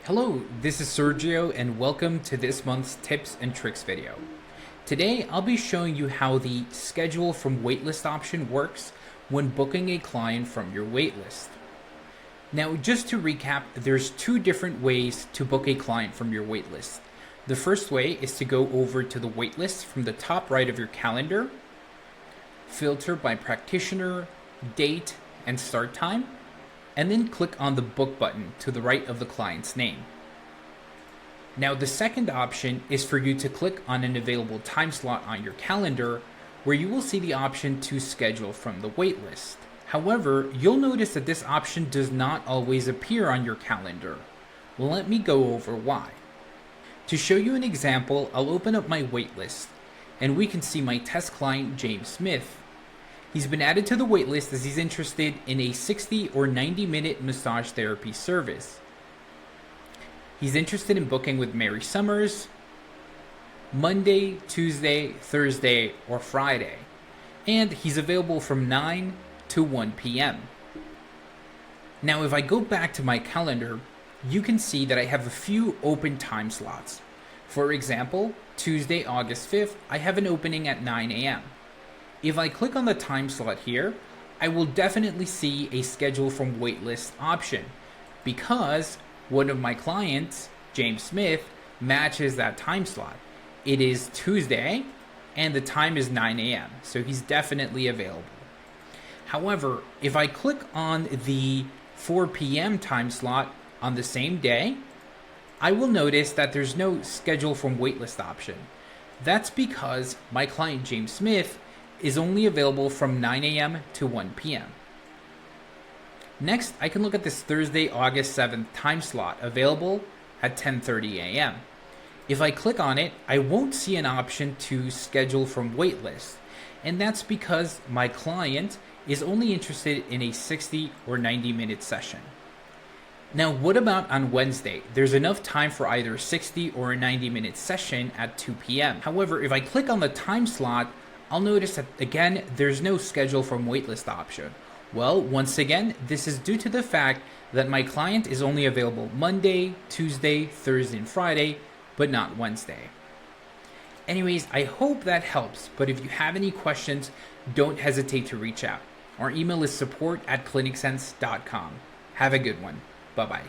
Hello, this is Sergio and welcome to this month's tips and tricks video. Today I'll be showing you how the schedule from waitlist option works when booking a client from your waitlist. Now just to recap, there's two different ways to book a client from your waitlist. The first way is to go over to the waitlist from the top right of your calendar, filter by practitioner, date, and start time, and then click on the book button to the right of the client's name. Now the second option is for you to click on an available time slot on your calendar where you will see the option to schedule from the waitlist. However, you'll notice that this option does not always appear on your calendar. Well, let me go over why. To show you an example, I'll open up my waitlist and we can see my test client James Smith. He's been added to the waitlist as he's interested in a 60 or 90-minute massage therapy service. He's interested in booking with Mary Summers Monday, Tuesday, Thursday, or Friday. And he's available from 9 to 1 p.m. Now, if I go back to my calendar, you can see that I have a few open time slots. For example, Tuesday, August 5th, I have an opening at 9 a.m. If I click on the time slot here, I will definitely see a schedule from waitlist option because one of my clients, James Smith, matches that time slot. It is Tuesday and the time is 9 a.m. so he's definitely available. However, if I click on the 4 p.m. time slot on the same day, I will notice that there's no schedule from waitlist option. That's because my client James Smith is only available from 9 a.m. to 1 p.m. Next, I can look at this Thursday, August 7th time slot available at 10:30 a.m. If I click on it, I won't see an option to schedule from waitlist, and that's because my client is only interested in a 60 or 90-minute session. Now, what about on Wednesday? There's enough time for either a 60 or a 90-minute session at 2 p.m. However, if I click on the time slot, I'll notice that, again, there's no schedule from waitlist option. Well, once again, this is due to the fact that my client is only available Monday, Tuesday, Thursday, and Friday, but not Wednesday. Anyways, I hope that helps, but if you have any questions, don't hesitate to reach out. Our email is support@clinicsense.com. Have a good one. Bye-bye.